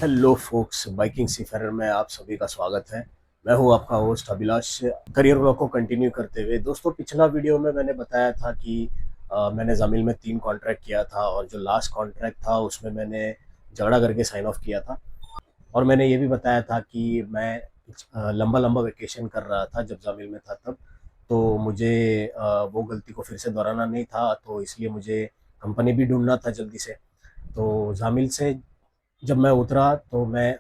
Hello focus, biking seafarer में आप सभी का स्वागत है। मैं हूं आपका होस्ट अभिलाष। करियर ब्लॉग को कंटिन्यू करते हुए दोस्तों, पिछला वीडियो में मैंने बताया था कि मैंने जामिल में 3 कॉन्ट्रैक्ट किया था और जो लास्ट कॉन्ट्रैक्ट था उसमें मैंने झगड़ा करके साइन ऑफ किया था। और मैंने ये भी बताया था कि मैं लंबा लंबा वेकेशन कर रहा था जब जामिल में था तब। तो मुझे वो गलती को फिर से दोहराना नहीं था, तो इसलिए मुझे कंपनी भी ढूंढना था जल्दी से। तो जामिल से जब मैं उतरा तो मैं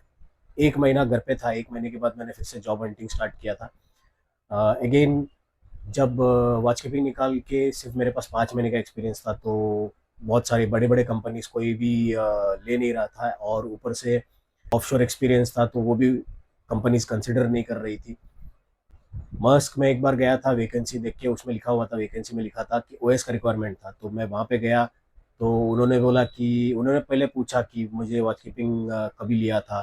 1 महीना घर पे था। 1 महीने के बाद मैंने फिर से जॉब हंटिंग स्टार्ट किया था अगेन। जब वॉच कीपिंग निकाल के सिर्फ मेरे पास 5 महीने का एक्सपीरियंस था, तो बहुत सारे बड़े बड़े कंपनीज कोई भी ले नहीं रहा था, और ऊपर से ऑफशोर एक्सपीरियंस था तो वो भी कंपनीज कंसिडर नहीं कर रही थी। मस्क में एक बार गया था, वैकेंसी देख के उसमें लिखा हुआ था, वैकेंसी में लिखा था कि ओएस का रिक्वायरमेंट था, तो मैं वहाँ पे गया। तो उन्होंने पहले पूछा कि मुझे वॉच कीपिंग कभी लिया था।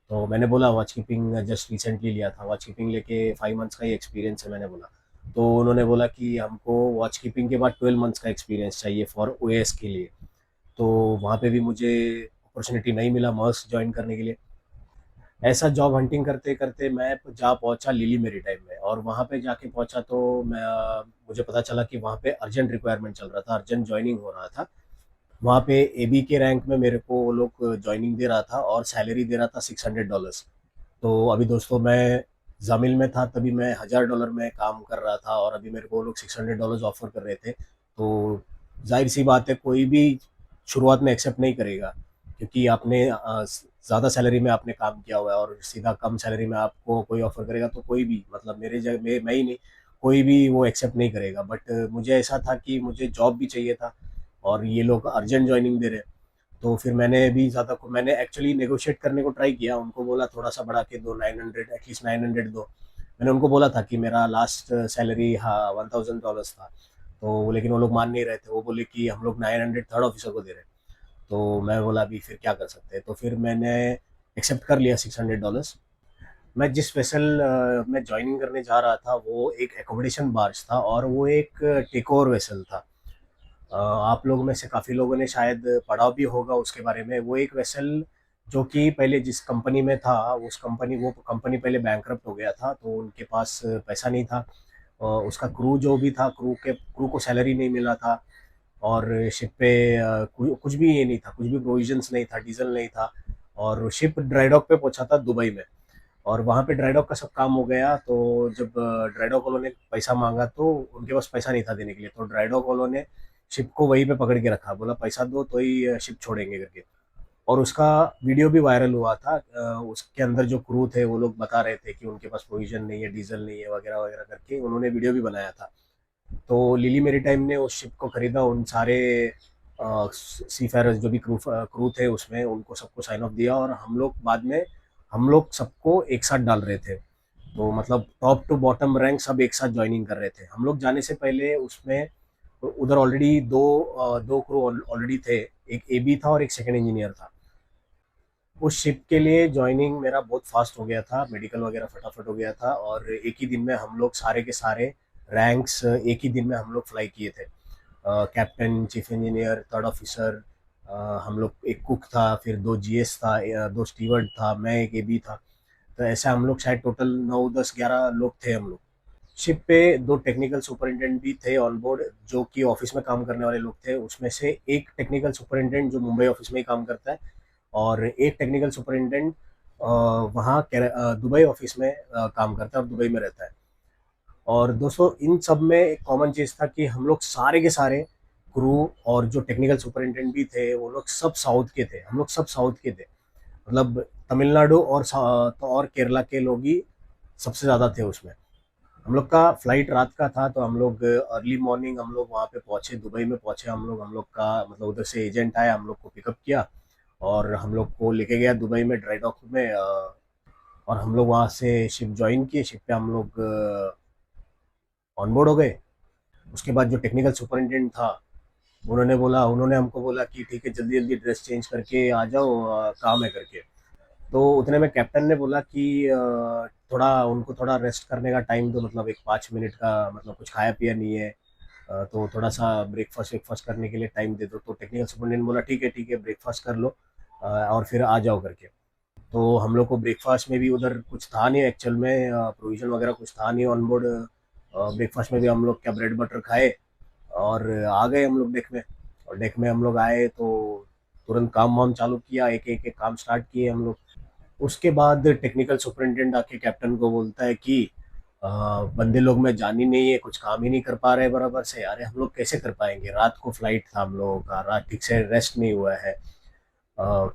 तो मैंने बोला वॉच कीपिंग जस्ट रिसेंटली लिया था, वॉच कीपिंग लेके 5 मंथ्स का ही एक्सपीरियंस है, मैंने बोला। तो उन्होंने बोला कि हमको वॉच कीपिंग के बाद 12 मंथ्स का एक्सपीरियंस चाहिए फॉर ओएस के लिए। तो वहाँ पे भी मुझे अपॉर्चुनिटी नहीं मिला मस्क ज्वाइन करने के लिए। ऐसा जॉब हंटिंग करते करते मैं जा पहुंचा लिली मेरीटाइम में, और वहां पे जाके पहुंचा तो मुझे पता चला कि वहां पे अर्जेंट रिक्वायरमेंट चल रहा था, अर्जेंट ज्वाइनिंग हो रहा था। वहां पे एबी के रैंक में मेरे को वो लोग ज्वाइनिंग दे रहा था और सैलरी दे रहा था $600। तो अभी दोस्तों, मैं जामिल में था तभी मैं $1000 में काम कर रहा था, और अभी मेरे को वो लोग $600 ऑफर कर रहे थे। तो जाहिर सी बात है, कोई भी शुरुआत में एक्सेप्ट नहीं करेगा, क्योंकि आपने ज़्यादा सैलरी में आपने काम किया हुआ है, और सीधा कम सैलरी में आपको कोई ऑफर करेगा तो कोई भी, मतलब मेरे जगह मैं ही नहीं, कोई भी वो एक्सेप्ट नहीं करेगा। बट मुझे ऐसा था कि मुझे जॉब भी चाहिए था, और ये लोग अर्जेंट ज्वाइनिंग दे रहे हैं। तो फिर मैंने एक्चुअली नेगोशिएट करने को ट्राई किया, उनको बोला थोड़ा सा बढ़ा के दो, 900, एटलीस्ट 900 दो। मैंने उनको बोला था कि मेरा लास्ट सैलरी, हाँ, $1000 था। तो लेकिन वो लोग मान नहीं रहे थे, वो बोले कि हम लोग 900 थर्ड ऑफिसर को दे रहे हैं। तो मैं बोला अभी फिर क्या कर सकते हैं, तो फिर मैंने एक्सेप्ट कर लिया $600। मैं जिस वेसल में ज्वाइनिंग करने जा रहा था वो एक एकोमोडेशन बार्ज था, और वो एक टेक ओवर वेसल था। आप लोगों में से काफ़ी लोगों ने शायद पढ़ा भी होगा उसके बारे में। वो एक वेसल जो कि पहले जिस कंपनी में था, वो कंपनी पहले बैंकरप्ट हो गया था, तो उनके पास पैसा नहीं था। उसका क्रू जो भी था, क्रू को सैलरी नहीं मिला था, और शिप पे कुछ भी ये नहीं था, कुछ भी प्रोविजंस नहीं था, डीजल नहीं था। और शिप ड्राई डॉक पे पहुंचा था दुबई में, और वहाँ पे ड्राई डॉक का सब काम हो गया। तो जब ड्राई डॉक वालों ने पैसा मांगा तो उनके पास पैसा नहीं था देने के लिए, तो ड्राई डॉक वालों ने शिप को वहीं पे पकड़ के रखा, बोला पैसा दो तो ही शिप छोड़ेंगे करके। और उसका वीडियो भी वायरल हुआ था। उसके अंदर जो क्रू थे वो लोग बता रहे थे कि उनके पास प्रोविजन नहीं है, डीजल नहीं है, वगैरह वगैरह करके उन्होंने वीडियो भी बनाया था। तो लिली मेरीटाइम ने उस शिप को खरीदा, उन सारे सीफेरर्स जो भी क्रू थे उसमें, उनको सबको साइन ऑफ दिया, और हम लोग बाद में हम लोग सबको एक साथ डाल रहे थे। तो मतलब टॉप टू बॉटम रैंक सब एक साथ ज्वाइनिंग कर रहे थे। हम लोग जाने से पहले उसमें उधर ऑलरेडी दो क्रू ऑलरेडी थे, एक एबी था और एक सेकंड इंजीनियर था। उस शिप के लिए ज्वाइनिंग मेरा बहुत फास्ट हो गया था, मेडिकल वगैरह फटाफट हो गया था, और एक ही दिन में हम लोग सारे के सारे रैंक्स एक ही दिन में हम लोग फ्लाई किए थे। Captain, chief engineer, third officer, हम लोग, एक कुक था, फिर 2 जीएस था, 2 स्टीवर्ड था, मैं एक एबी था। तो ऐसे हम लोग शायद टोटल 9, 10, 11 लोग थे हम लोग। शिप पे 2 टेक्निकल सुपरिटेंडेंट भी थे ऑन बोर्ड, जो कि ऑफिस में काम करने वाले लोग थे। उसमें से एक टेक्निकल सुपरिटेंडेंट जो मुंबई ऑफिस में ही काम करता है, और एक टेक्निकल सुपरिटेंडेंट वहाँ दुबई ऑफिस में काम करता है और दुबई में रहता है। और दोस्तों, इन सब में एक कॉमन चीज़ था कि हम लोग सारे के सारे क्रू और जो टेक्निकल सुपरिटेंडेंट भी थे वो लोग सब साउथ के थे, हम लोग सब साउथ के थे। मतलब तमिलनाडु तो और केरला के लोग ही सबसे ज़्यादा थे उसमें। हम लोग का फ्लाइट रात का था, तो हम लोग अर्ली मॉर्निंग हम लोग वहाँ पे पहुँचे, दुबई में पहुँचे। हम लोग का मतलब उधर से एजेंट आया, हम लोग को पिकअप किया, और हम लोग को लेके गया दुबई में ड्राई डॉक में। और हम लोग वहाँ से शिप ज्वाइन किए, शिप पे हम लोग ऑनबोर्ड हो गए। उसके बाद जो टेक्निकल सुपरिटेंडेंट था, उन्होंने हमको बोला कि ठीक है, जल्दी जल्दी ड्रेस चेंज करके आ जाओ, काम है करके। तो उतने में कैप्टन ने बोला कि थोड़ा उनको थोड़ा रेस्ट करने का टाइम दो, मतलब एक 5 मिनट का, मतलब कुछ खाया पिया नहीं है, तो थोड़ा सा ब्रेकफास्ट वेकफास्ट करने के लिए टाइम दे दो। तो टेक्निकल सुपरिटेंडेंट बोला ठीक है ठीक है, ब्रेकफास्ट कर लो और फिर आ जाओ करके। तो हम लोग को ब्रेकफास्ट में भी उधर कुछ था नहीं एक्चुअल में, प्रोविजन वगैरह कुछ था नहीं ऑन बोर्ड। ब्रेकफास्ट में भी हम लोग क्या ब्रेड बटर खाए और आ गए हम लोग डेक में। और डेक में हम लोग आए तो तुरंत काम वाम चालू किया, एक एक एक काम स्टार्ट किए हम लोग। उसके बाद टेक्निकल सुपरिटेंडेंट आके कैप्टन को बोलता है कि बंदे लोग में जान ही नहीं है, कुछ काम ही नहीं कर पा रहे बराबर से। अरे हम लोग कैसे कर पाएंगे, रात को फ्लाइट था हम लोगों का, रात ठीक से रेस्ट नहीं हुआ है,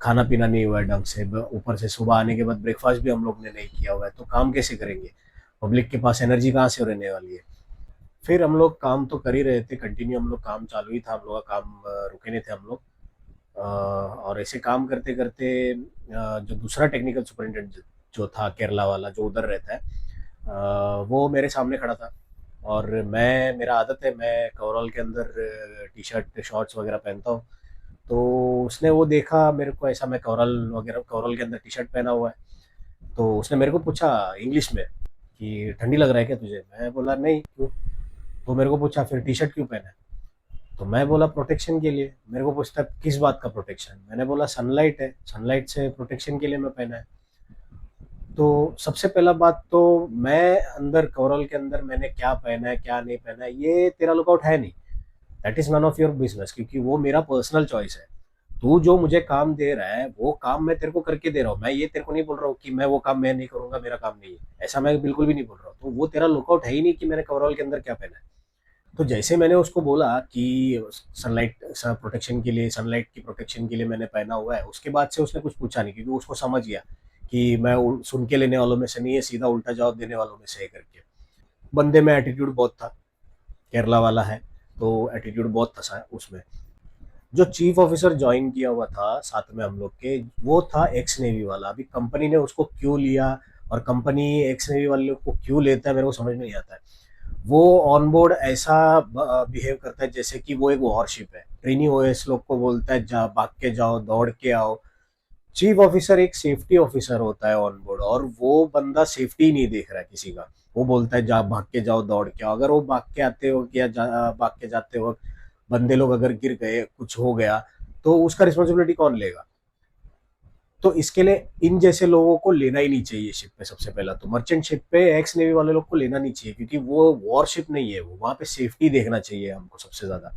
खाना पीना नहीं हुआ है ढंग से, ऊपर से सुबह आने के बाद ब्रेकफास्ट भी हम लोग ने नहीं किया हुआ है, तो काम कैसे करेंगे, पब्लिक के पास एनर्जी कहाँ से रहने वाली है। फिर हम लोग काम तो कर ही रहे थे कंटिन्यू, हम लोग काम चालू ही था, हम लोग का काम रुके नहीं थे हम लोग। और ऐसे काम करते करते जो दूसरा टेक्निकल सुपरिटेंडेंट जो था केरला वाला जो उधर रहता है, वो मेरे सामने खड़ा था। और मैं, मेरा आदत है मैं कवरऑल के अंदर टी शर्ट शॉर्ट्स वगैरह पहनता हूँ। तो उसने वो देखा मेरे को ऐसा, मैं कवरऑल वगैरह कवरऑल के अंदर टी शर्ट पहना हुआ है। तो उसने मेरे को पूछा इंग्लिश में कि ठंडी लग रहा है क्या तुझे। मैं बोला नहीं, क्यों। तो मेरे को पूछा फिर टी शर्ट क्यों पहना है। तो मैं बोला प्रोटेक्शन के लिए। मेरे को पूछता किस बात का प्रोटेक्शन। मैंने बोला सनलाइट है, सनलाइट से प्रोटेक्शन के लिए मैं पहना है। तो सबसे पहला बात तो, मैं अंदर कवरऑल के अंदर मैंने क्या पहना है क्या नहीं पहना है ये तेरा लुकआउट है नहीं। That is none of your business, क्योंकि वो मेरा पर्सनल चॉइस है। तू जो मुझे काम दे रहा है वो काम मैं तेरे को करके दे रहा हूँ। मैं ये तेरे को नहीं बोल रहा हूँ कि मैं वो काम मैं नहीं करूंगा, मेरा काम नहीं है, ऐसा मैं बिल्कुल भी नहीं बोल रहा हूँ। तो वो तेरा लुकआउट है ही नहीं कि मैंने कवरऑल के अंदर क्या पहना है। तो जैसे मैंने उसको बोला कि सनलाइट प्रोटेक्शन के लिए, सनलाइट की प्रोटेक्शन के लिए मैंने पहना हुआ है, उसके बाद से उसने कुछ पूछा नहीं, क्योंकि उसको समझ गया कि मैं सुन के लेने वालों में से नहीं है, सीधा उल्टा जवाब देने वालों में से है करके। बंदे में एटीट्यूड बहुत था, केरला वाला है तो एटीट्यूड बहुत था उसमें। जो चीफ ऑफिसर ज्वाइन किया हुआ था साथ में हम लोग के, वो था एक्स नेवी वाला। अभी कंपनी ने उसको क्यों लिया और कंपनी एक्स नेवी वाले को क्यों लेता है मेरे को समझ में नहीं आता है। वो ऑन बोर्ड ऐसा बिहेव करता है जैसे कि वो एक वॉरशिप है। ट्रेनी ओएस लोग को बोलता है जा भाग के जाओ, दौड़ के आओ। चीफ ऑफिसर एक सेफ्टी ऑफिसर होता है ऑन बोर्ड, और वो बंदा सेफ्टी नहीं देख रहा है किसी का। वो बोलता है जा भाग के जाओ, दौड़ के आओ। अगर वो भाग के आते हो या भाग के जाते वक्त बंदे लोग अगर गिर गए, कुछ हो गया, तो उसका रिस्पॉन्सिबिलिटी कौन लेगा। तो इसके लिए इन जैसे लोगों को लेना ही नहीं चाहिए शिप पे। सबसे पहला तो मर्चेंट शिप पे एक्स नेवी वाले लोग को लेना नहीं चाहिए, क्योंकि वो वॉरशिप नहीं है, वो वहां पे सेफ्टी देखना चाहिए हमको सबसे ज्यादा।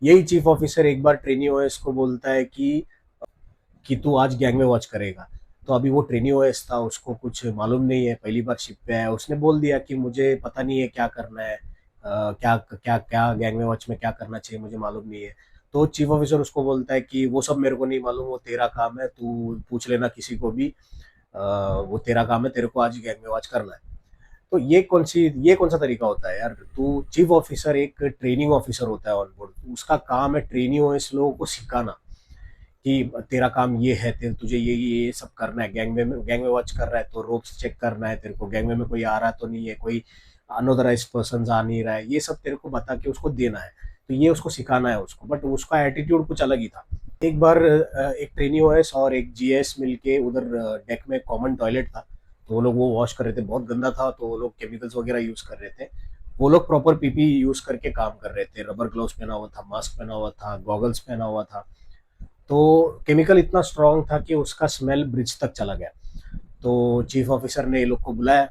यही चीफ ऑफिसर एक बार ट्रेनी ओएस को बोलता है कि तू आज गैंग में वॉच करेगा। तो अभी वो ट्रेनी ओएस था, उसको कुछ मालूम नहीं है, पहली बार शिप पे आया। उसने बोल दिया कि मुझे पता नहीं है क्या करना है, क्या क्या क्या गैंग में वॉच में क्या करना चाहिए मुझे मालूम नहीं है। तो चीफ ऑफिसर उसको बोलता है कि वो सब मेरे को नहीं मालूम, वो तेरा काम है, तू पूछ लेना किसी को भी। वो तेरा काम है, तेरे को आज गैंग में वॉच करना है। तो ये कौन सा तरीका होता है यार। तू चीफ ऑफिसर एक ट्रेनिंग ऑफिसर होता है ऑन बोर्ड, उसका काम है ट्रेनिंग ओएस लोगों को सिखाना कि तेरा काम ये है, तेरे तुझे ये सब करना है। गैंग में वॉच कर रहा है तो रोप्स चेक करना है तेरे को, गैंग में कोई आ रहा तो नहीं है, कोई अनऑथराइज पर्सन आ नहीं रहा है, ये सब तेरे को बता के उसको देना है। तो ये उसको सिखाना है उसको, बट उसका एटीट्यूड कुछ अलग ही था। एक बार एक ट्रेनी ओएस और एक जीएस मिलके उधर डेक में कॉमन टॉयलेट था, तो वो लोग वो वॉश कर रहे थे, बहुत गंदा था, तो वो लोग केमिकल्स वगैरह यूज कर रहे थे। वो लोग प्रॉपर पीपी यूज करके काम कर रहे थे, रबर ग्लव्स पहना हुआ था, मास्क पहना हुआ था, गॉगल्स पहना हुआ था। तो केमिकल इतना स्ट्रांग था कि उसका स्मेल ब्रिज तक चला गया। तो चीफ ऑफिसर ने ये लोग को बुलाया,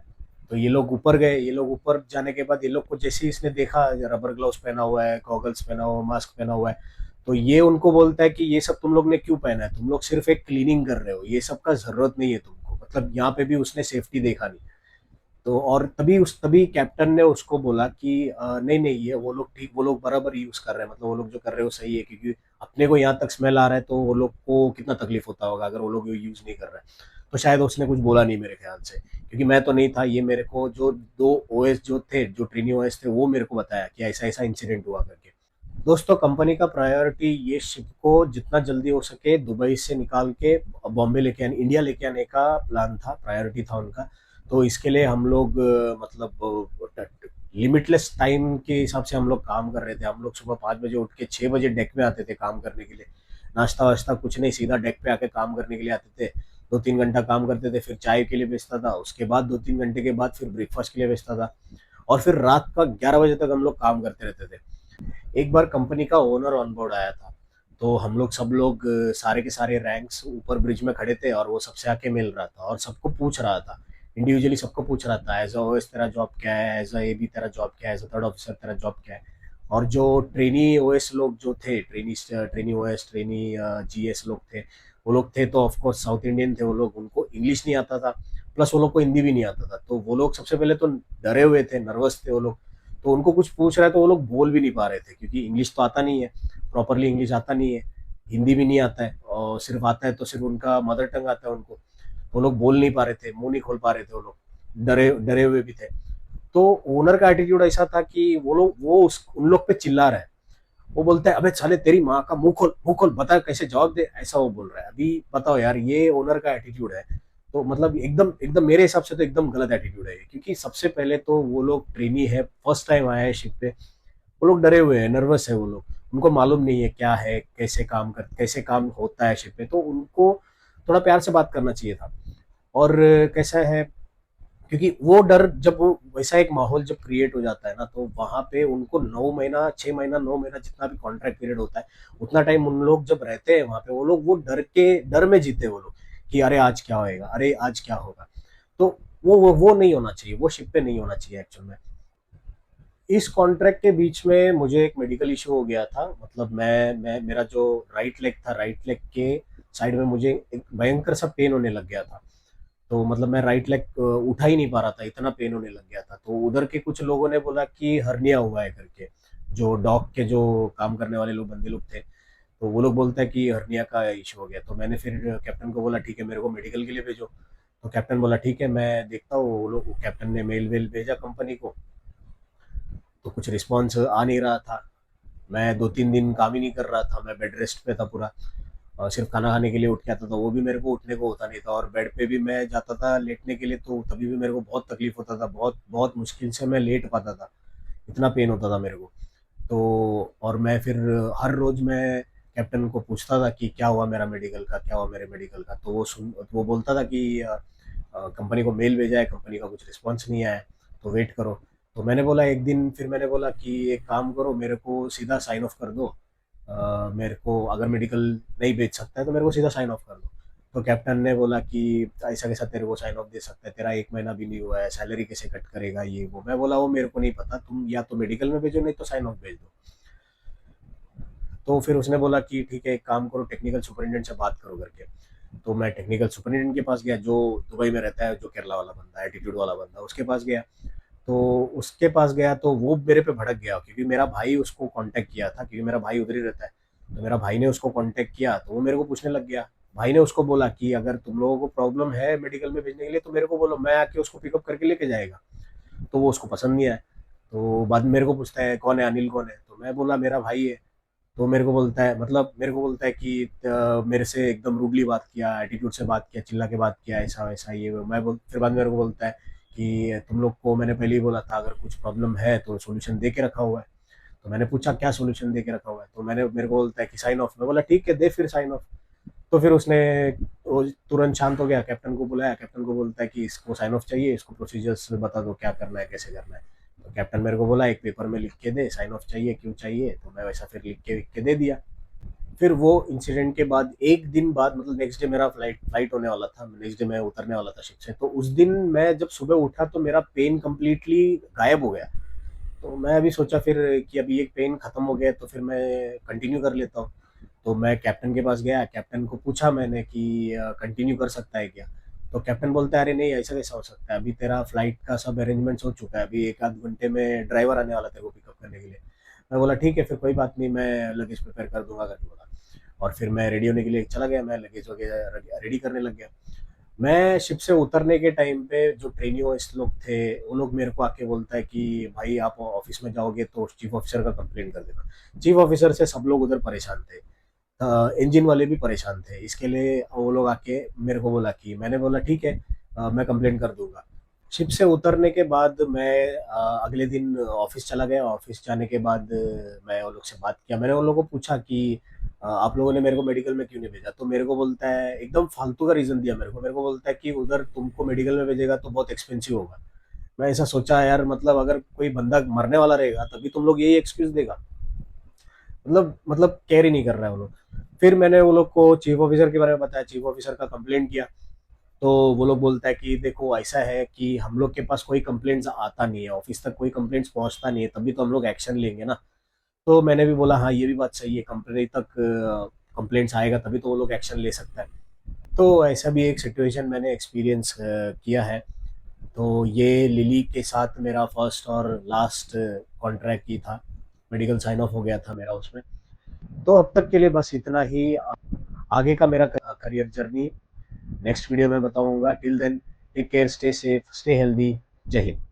तो ये लोग ऊपर गए। ये लोग ऊपर जाने के बाद ये लोग को जैसे ही इसने देखा रबर ग्लव्स पहना हुआ है, गॉगल्स पहना हुआ, मास्क पहना हुआ है, तो ये उनको बोलता है कि ये सब तुम लोग ने क्यों पहना है, तुम लोग सिर्फ एक क्लीनिंग कर रहे हो, ये सब का जरूरत नहीं है तुमको। मतलब यहाँ पे भी उसने सेफ्टी देखा नहीं। तो और तभी कैप्टन ने उसको बोला कि नहीं नहीं, ये वो लोग ठीक, वो लोग बराबर यूज कर रहे हैं, मतलब वो लोग जो कर रहे हैं वो सही है, क्योंकि अपने को यहाँ तक स्मेल आ रहा है तो वो लोग को कितना तकलीफ होता होगा अगर वो लोग यूज नहीं कर रहे हैं। तो शायद उसने कुछ बोला नहीं मेरे ख्याल से, क्योंकि मैं तो नहीं था। ये मेरे को जो दो ओएस जो थे, जो ट्रेनी ओएस थे, वो मेरे को बताया कि ऐसा ऐसा इंसिडेंट हुआ करके। दोस्तों कंपनी का प्रायोरिटी ये शिप को जितना जल्दी हो सके दुबई से निकाल के बॉम्बे लेके आने, इंडिया लेके आने का प्लान था, प्रायोरिटी था उनका। तो इसके लिए हम लोग मतलब लिमिटलेस टाइम के हिसाब से हम लोग काम कर रहे थे। हम लोग सुबह 5 बजे उठ के 6 बजे डेक में आते थे काम करने के लिए। नाश्ता वाश्ता कुछ नहीं, सीधा डेक पे आके काम करने के लिए आते थे। 2-3 घंटा काम करते थे, फिर चाय के लिए बेचता था, उसके बाद 2-3 घंटे के बाद फिर ब्रेकफास्ट के लिए बेचता था, और फिर रात का 11 बजे तक हम लोग काम करते रहते थे। एक बार कंपनी का ओनर ऑन बोर्ड आया था, तो हम लोग सब लोग सारे के सारे रैंक्स ऊपर ब्रिज में खड़े थे और वो सबसे आके मिल रहा था और सबको पूछ रहा था, इंडिविजुअली सबको पूछ रहा था, एज अ ओएस तेरा जॉब क्या है, एज अ ए बी तेरा जॉब क्या है, एज अ थर्ड ऑफिसर तेरा जॉब क्या है। और जो ट्रेनी ओएस लोग जो थे, ट्रेनी ओएस, ट्रेनी जीएस लोग थे, वो लोग थे तो ऑफकोर्स साउथ इंडियन थे वो लोग, उनको इंग्लिश नहीं आता था, प्लस वो लोग को हिंदी भी नहीं आता था। तो वो लोग सबसे पहले तो डरे हुए थे, नर्वस थे वो लोग। तो उनको कुछ पूछ रहा है तो वो लोग बोल भी नहीं पा रहे थे, क्योंकि इंग्लिश तो आता नहीं है, प्रॉपरली इंग्लिश आता नहीं है, हिंदी भी नहीं आता है, और सिर्फ आता है तो सिर्फ उनका मदर टंग आता है उनको। वो लोग बोल नहीं पा रहे थे, मुंह नहीं खोल पा रहे थे वो लोग, डरे डरे हुए भी थे। तो ओनर का एटीट्यूड ऐसा था कि वो लोग उन लोग पे चिल्ला रहे हैं। वो बोलता है, अबे साले तेरी माँ का मुंह खोल, बता कैसे जवाब दे, ऐसा वो बोल रहा है। अभी बताओ यार, ये ओनर का एटीट्यूड है। तो मतलब एकदम एकदम मेरे हिसाब से तो एकदम गलत एटीट्यूड है, क्योंकि सबसे पहले तो वो लोग ट्रेनी है, फर्स्ट टाइम आया है शिप पे, वो लोग डरे हुए हैं, नर्वस है वो लोग, उनको मालूम नहीं है क्या है, कैसे काम होता है शिप पे। तो उनको थोड़ा प्यार से बात करना चाहिए था। और कैसा है, क्योंकि वो डर जब वो वैसा एक माहौल जब क्रिएट हो जाता है ना, तो वहां पे उनको 9 महीना, 6 महीना, 9 महीना जितना भी कॉन्ट्रैक्ट पीरियड होता है, उतना टाइम उन लोग जब रहते हैं वहां पे, वो लोग वो डर में जीते वो लोग, कि अरे आज क्या होएगा, अरे आज क्या होगा। तो वो नहीं होना चाहिए, वो शिप पे नहीं होना चाहिए एक्चुअल में। इस कॉन्ट्रैक्ट के बीच में मुझे एक मेडिकल इशू हो गया था। मतलब मैं मेरा जो राइट लेग था, राइट लेग के साइड में मुझे एक भयंकर सा पेन होने लग गया था। तो मतलब मैं राइट लेग उठा ही नहीं पा रहा था, इतना पेन होने लग गया था। तो उधर के कुछ लोगों ने बोला कि हर्निया हुआ है करके, जो डॉग के जो काम करने वाले लोग, बंदे लोग थे, तो वो लोग बोलते हैं कि हर्निया का इशू हो गया। तो मैंने फिर कैप्टन को बोला ठीक है, मेरे को मेडिकल के लिए भेजो। तो कैप्टन बोला ठीक है, मैं देखता हूँ। वो लोग, कैप्टन ने मेल वेल भेजा कंपनी को, तो कुछ रिस्पॉन्स आ नहीं रहा था। मैं 2-3 दिन काम ही नहीं कर रहा था, मैं बेड रेस्ट पे था पूरा, और सिर्फ खाना खाने के लिए उठ के आता था, वो भी मेरे को उठने को होता नहीं था। और बेड पे भी मैं जाता था लेटने के लिए, तो तभी भी मेरे को बहुत तकलीफ होता था, बहुत बहुत मुश्किल से मैं लेट पाता था, इतना पेन होता था मेरे को। तो और मैं फिर हर रोज मैं कैप्टन को पूछता था कि क्या हुआ मेरा मेडिकल का, क्या हुआ मेरे मेडिकल का। तो वो बोलता था कि कंपनी को मेल भेजा है, कंपनी का कुछ रिस्पॉन्स नहीं आया है, तो वेट करो। तो मैंने बोला एक दिन, फिर मैंने बोला कि एक काम करो, मेरे को सीधा साइन ऑफ कर दो। मेरे को अगर मेडिकल नहीं भेज सकता है तो मेरे को सीधा साइन ऑफ कर दो। तो कैप्टन ने बोला कि ऐसा कैसा तेरे को साइन ऑफ दे सकता है, तेरा 1 महीना भी नहीं हुआ है, सैलरी कैसे कट करेगा, ये वो। मैं बोला वो मेरे को नहीं पता, तुम या तो मेडिकल में भेजो, नहीं तो साइन ऑफ भेज दो। तो फिर उसने बोला कि ठीक है, एक काम करो, टेक्निकल सुपरिटेंडेंट से बात करो करके। तो मैं टेक्निकल सुपरिटेंडेंट के पास गया, जो दुबई में रहता है, जो केरला वाला बंदा, एटीट्यूड वाला बंदा, उसके पास गया। तो उसके पास गया तो वो मेरे पे भड़क गया, क्योंकि मेरा भाई उसको कांटेक्ट किया था, क्योंकि मेरा भाई उधर ही रहता है। तो मेरा भाई ने उसको कांटेक्ट किया, तो वो मेरे को पूछने लग गया। भाई ने उसको बोला कि अगर तुम लोगों को प्रॉब्लम है मेडिकल में भेजने के लिए तो मेरे को बोलो, मैं आके उसको पिकअप करके लेके जाएगा। तो वो उसको पसंद नहीं आया। तो बाद में मेरे को पूछता है कौन है, अनिल कौन है। तो मैं बोला मेरा भाई है। तो मेरे को बोलता है, मतलब मेरे को बोलता है कि मेरे से एकदम रूडली बात किया, एटीट्यूड से बात किया, चिल्ला के बात किया, ऐसा वैसा ये वो। फिर बाद में मेरे को बोलता है कि तुम लोग को मैंने पहले ही बोला था, अगर कुछ प्रॉब्लम है तो सोल्यूशन दे के रखा हुआ है। तो मैंने पूछा क्या सोल्यूशन दे के रखा हुआ है, तो मेरे को बोलता है कि साइन ऑफ। मैं बोला ठीक है, दे फिर साइन ऑफ। तो फिर उसने, वो तुरंत शांत हो गया, कैप्टन को बुलाया, कैप्टन को बोलता है कि इसको साइन ऑफ चाहिए, इसको प्रोसीजर्स बता दो क्या करना है, कैसे करना है। तो कैप्टन मेरे को बोला एक पेपर में लिख के दे, साइन ऑफ चाहिए, क्यों चाहिए। तो मैं वैसा फिर लिख के दे दिया। फिर वो इंसिडेंट के बाद एक दिन बाद, मतलब नेक्स्ट डे मेरा फ्लाइट फ्लाइट होने वाला था, नेक्स्ट डे मैं उतरने वाला था शिप से। तो उस दिन मैं जब सुबह उठा तो मेरा पेन कम्प्लीटली गायब हो गया। तो मैं अभी सोचा फिर कि अभी एक पेन खत्म हो गया तो फिर मैं कंटिन्यू कर लेता हूँ। तो मैं कैप्टन के पास गया, कैप्टन को पूछा मैंने कि कंटिन्यू कर सकता है क्या। तो कैप्टन बोलता है अरे नहीं, ऐसा कैसा हो सकता है, अभी तेरा फ्लाइट का सब अरेंजमेंट्स हो चुका है, अभी एक आध घंटे में ड्राइवर आने वाला तेरे को पिकअप करने के लिए। मैं बोला ठीक है, फिर कोई बात नहीं, मैं लगेज प्रिपेयर कर दूंगा करके बोला। और फिर मैं रेडी होने के लिए चला गया, मैं लगेज वगैरह रेडी करने लग गया। मैं शिप से उतरने के टाइम पे जो ट्रेनियों लोग थे, वो लोग मेरे को आके बोलता है कि भाई आप ऑफिस में जाओगे तो चीफ ऑफिसर का कंप्लेंट कर देना। चीफ ऑफिसर से सब लोग उधर परेशान थे, इंजन वाले भी परेशान थे, इसके लिए वो लोग आके मेरे को बोला कि, मैंने बोला ठीक है, मैं कंप्लेंट कर दूंगा। शिप से उतरने के बाद मैं अगले दिन ऑफिस चला गया। ऑफिस जाने के बाद मैं उन लोग से बात किया, मैंने उन लोगों को पूछा कि आप लोगों ने मेरे को मेडिकल में क्यों नहीं भेजा। तो मेरे को बोलता है, एकदम फालतू का रीजन दिया मेरे को बोलता है कि उधर तुमको मेडिकल में भेजेगा तो बहुत एक्सपेंसिव होगा। मैं ऐसा सोचा यार, मतलब अगर कोई बंदा मरने वाला रहेगा तभी तुम लोग यही एक्सक्यूज देगा। मतलब केयर ही नहीं कर रहा है वो लोग। फिर मैंने वो लोग को चीफ ऑफिसर के बारे में बताया, चीफ ऑफिसर का कंप्लेंट किया। तो वो लोग बोलता है कि देखो ऐसा है कि हम लोग के पास कोई कंप्लेंट्स आता नहीं है, ऑफिस तक कोई कंप्लेंट्स पहुंचता नहीं है, तभी तो हम लोग एक्शन लेंगे ना। तो मैंने भी बोला हाँ ये भी बात सही है, कंपनी तक कंप्लेंट्स आएगा तभी तो वो लोग एक्शन ले सकता है। तो ऐसा भी एक सिचुएशन मैंने एक्सपीरियंस किया है। तो ये लिली के साथ मेरा फर्स्ट और लास्ट कॉन्ट्रैक्ट ही था, मेडिकल साइन ऑफ हो गया था मेरा उसमें। तो अब तक के लिए बस इतना ही। आगे का मेरा करियर जर्नी नेक्स्ट वीडियो में बताऊंगा। Till then take care, stay safe, stay healthy. जय हिंद।